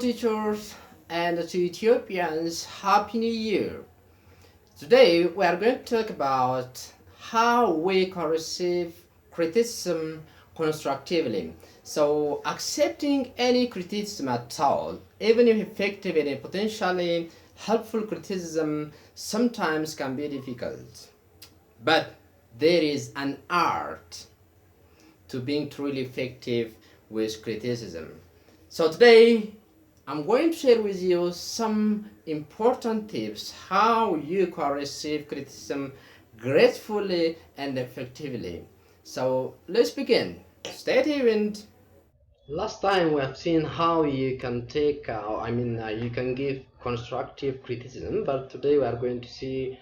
teachers and to Ethiopians, Happy New Year! Today we are going to talk about how we can receive criticism constructively. So accepting any criticism at all, even if effective and potentially helpful criticism, sometimes can be difficult. But there is an art to being truly effective with criticism. So today I'm going to share with you some important tips how you can receive criticism gracefully and effectively. So let's begin. Stay tuned. Last time we have seen how you can you can give constructive criticism, but today we are going to see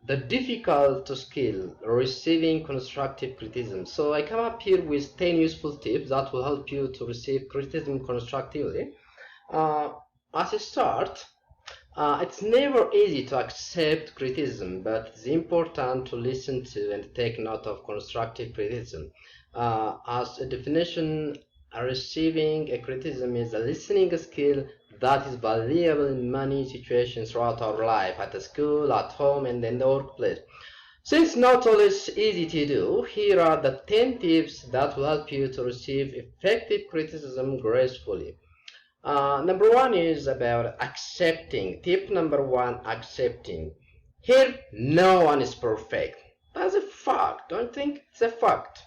the difficult skill receiving constructive criticism. So I come up here with 10 useful tips that will help you to receive criticism constructively. As a start, it's never easy to accept criticism, but it's important to listen to and take note of constructive criticism. As a definition, receiving a criticism is a listening skill that is valuable in many situations throughout our life, at the school, at home, and in the workplace. Since not always easy to do, here are the 10 tips that will help you to receive effective criticism gracefully. Number one is about accepting. Tip number one, accepting. Here, no one is perfect. That's a fact. Don't think it's a fact.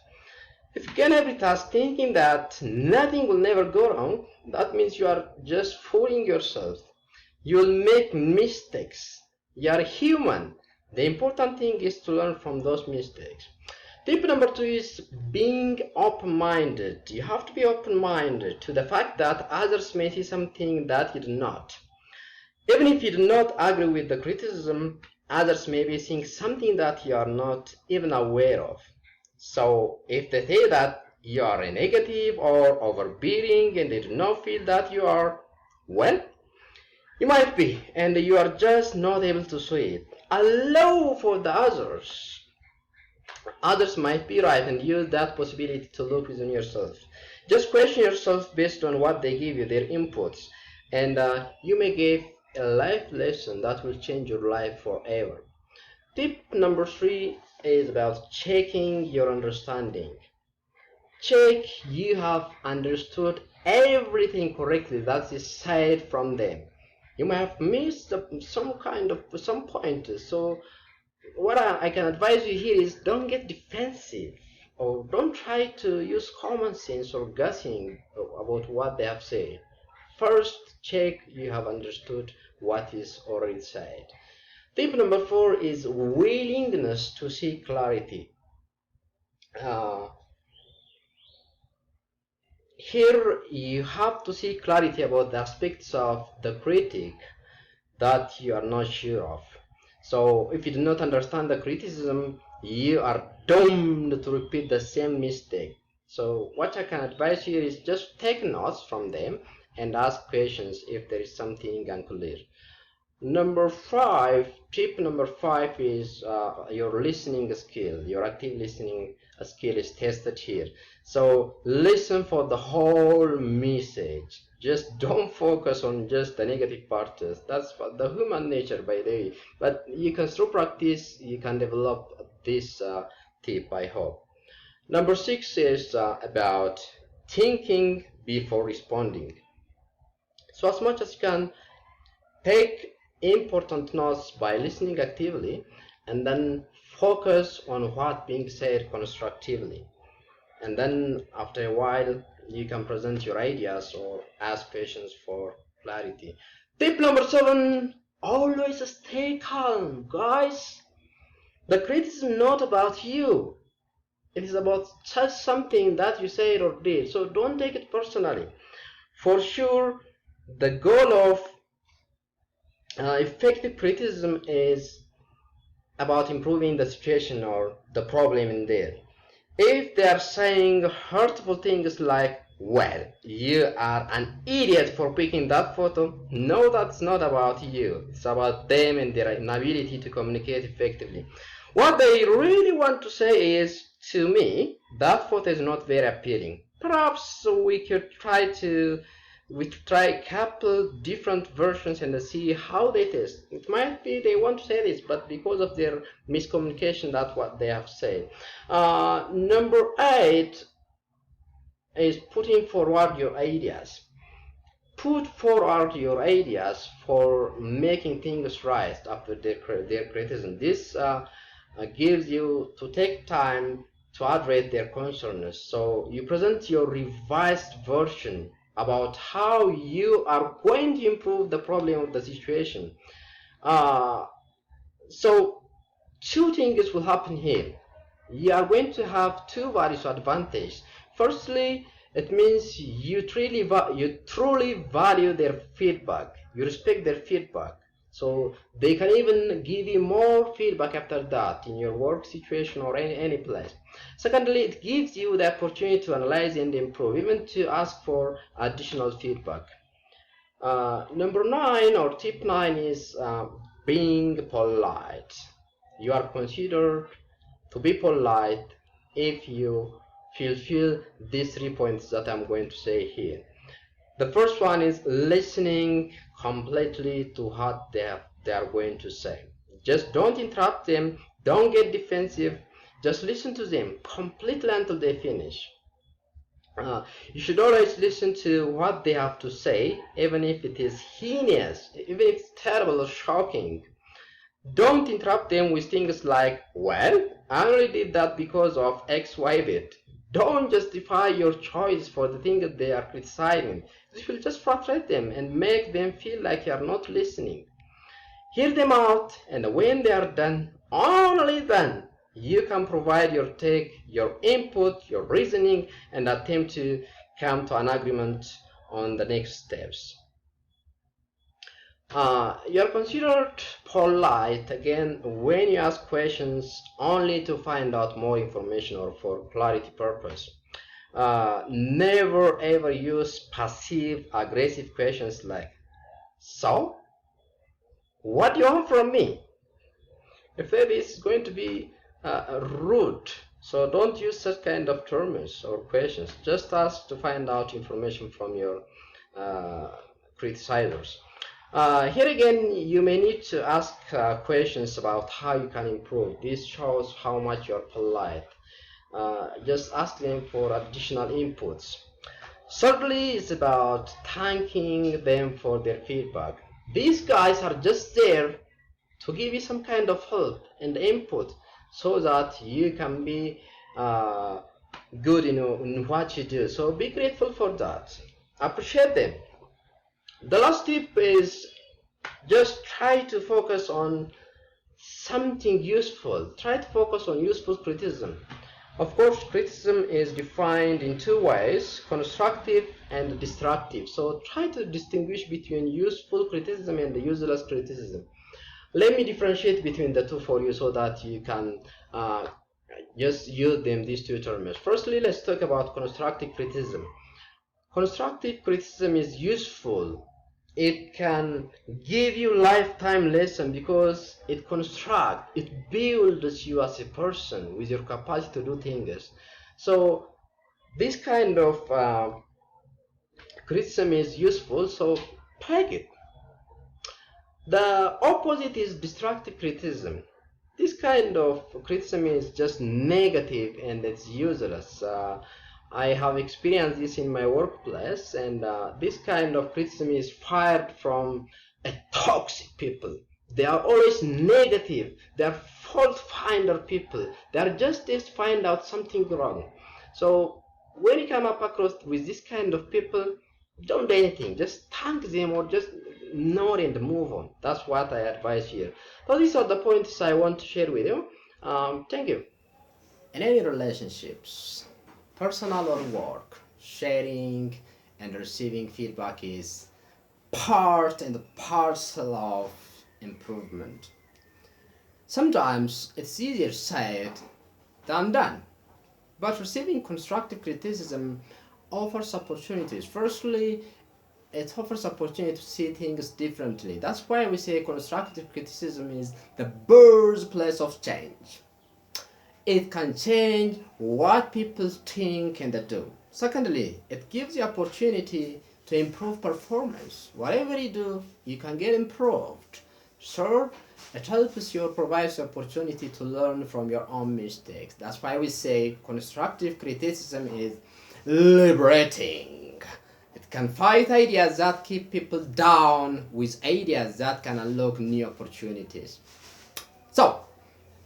If you can every task thinking that nothing will never go wrong, that means you are just fooling yourself. You will make mistakes. You are human. The important thing is to learn from those mistakes. Tip number two is being open-minded. You have to be open-minded to the fact that others may see something that you do not. Even if you do not agree with the criticism, others may be seeing something that you are not even aware of. So if they say that you are a negative or overbearing and they do not feel that you are, well, you might be, and you are just not able to see it. Allow for the others. Others might be right, and use that possibility to look within yourself. Just question yourself based on what they give you, their inputs, and you may give a life lesson that will change your life forever. Tip number three is about checking your understanding. Check you have understood everything correctly that is said from them. You may have missed some pointers. So what I can advise you here is don't get defensive, or don't try to use common sense or guessing about what they have said. First, check you have understood what is already said. Tip number four is willingness to seek clarity. Here you have to seek clarity about the aspects of the critic that you are not sure of. So if you do not understand the criticism, you are doomed to repeat the same mistake. So what I can advise you is just take notes from them and ask questions if there is something unclear. Tip number five is your listening skill. Your active listening skill is tested here. So listen for the whole message. Just don't focus on just the negative parts. That's the human nature, by the way. But you can, through practice, you can develop this tip, I hope. Number six is about thinking before responding. So as much as you can, take important notes by listening actively, and then focus on what being said constructively. And then after a while, you can present your ideas or ask questions for clarity. Tip number seven, always stay calm, guys. The criticism is not about you. It is about just something that you said or did. So don't take it personally. For sure, the goal of effective criticism is about improving the situation or the problem in there. If they are saying hurtful things like, well, you are an idiot for picking that photo, no, that's not about you. It's about them and their inability to communicate effectively. What they really want to say is, to me, that photo is not very appealing. Perhaps we could try to We try a couple different versions and see how they test. It might be they want to say this, but because of their miscommunication, that's what they have said. Number 8 is putting forward your ideas. Put forward your ideas for making things right after their criticism. This gives you to take time to address their concerns. So you present your revised version about how you are going to improve the problem of the situation. So two things will happen here. You are going to have two various advantages. Firstly, it means you truly value their feedback. You respect their feedback. So they can even give you more feedback after that in your work situation or any place. Secondly, it gives you the opportunity to analyze and improve, even to ask for additional feedback. Number 9 or tip 9 is being polite. You are considered to be polite if you fulfill these 3 points that I'm going to say here. The first one is listening completely to what they are going to say. Just don't interrupt them, don't get defensive, just listen to them completely until they finish. You should always listen to what they have to say, even if it is heinous, even if it's terrible or shocking. Don't interrupt them with things like, well, I only did that because of X, Y, Z. Don't justify your choice for the thing that they are criticizing. This will just frustrate them and make them feel like you are not listening. Hear them out, and when they are done, only then, you can provide your take, your input, your reasoning, and attempt to come to an agreement on the next steps. You are considered polite again when you ask questions only to find out more information or for clarity purpose. Never ever use passive aggressive questions like, so what do you want from me? If maybe it's going to be rude, so don't use such kind of terms or questions. Just ask to find out information from your criticizers. Here again, you may need to ask questions about how you can improve. This shows how much you're polite. Just ask them for additional inputs. Thirdly, it's about thanking them for their feedback. These guys are just there to give you some kind of help and input so that you can be good in what you do. So be grateful for that. Appreciate them. The last tip is just try to focus on something useful. Try to focus on useful criticism. Of course, criticism is defined in two ways, constructive and destructive. So try to distinguish between useful criticism and useless criticism. Let me differentiate between the two for you so that you can just use them, these two terms. Firstly, let's talk about constructive criticism. Constructive criticism is useful. It can give you lifetime lesson because it constructs, it builds you as a person with your capacity to do things. So this kind of criticism is useful, so take it. The opposite is destructive criticism. This kind of criticism is just negative and it's useless. I have experienced this in my workplace, and this kind of criticism is fired from a toxic people. They are always negative. They are fault finder people. They are just there to find out something wrong. So when you come up across with this kind of people, don't do anything. Just thank them or just ignore and move on. That's what I advise here. So these are the points I want to share with you. Thank you. In any relationships, personal or work, sharing and receiving feedback is part and parcel of improvement. Sometimes it's easier said than done, but receiving constructive criticism offers opportunities. Firstly, it offers opportunity to see things differently. That's why we say constructive criticism is the birthplace of change. It can change what people think and do. Secondly, it gives you opportunity to improve performance. Whatever you do, you can get improved. Third, it helps you, provides opportunity to learn from your own mistakes. That's why we say constructive criticism is liberating. It can fight ideas that keep people down with ideas that can unlock new opportunities. So,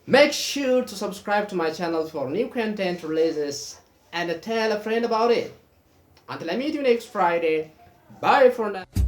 make sure to subscribe to my channel for new content releases and tell a friend about it. Until I meet you next Friday, bye for now.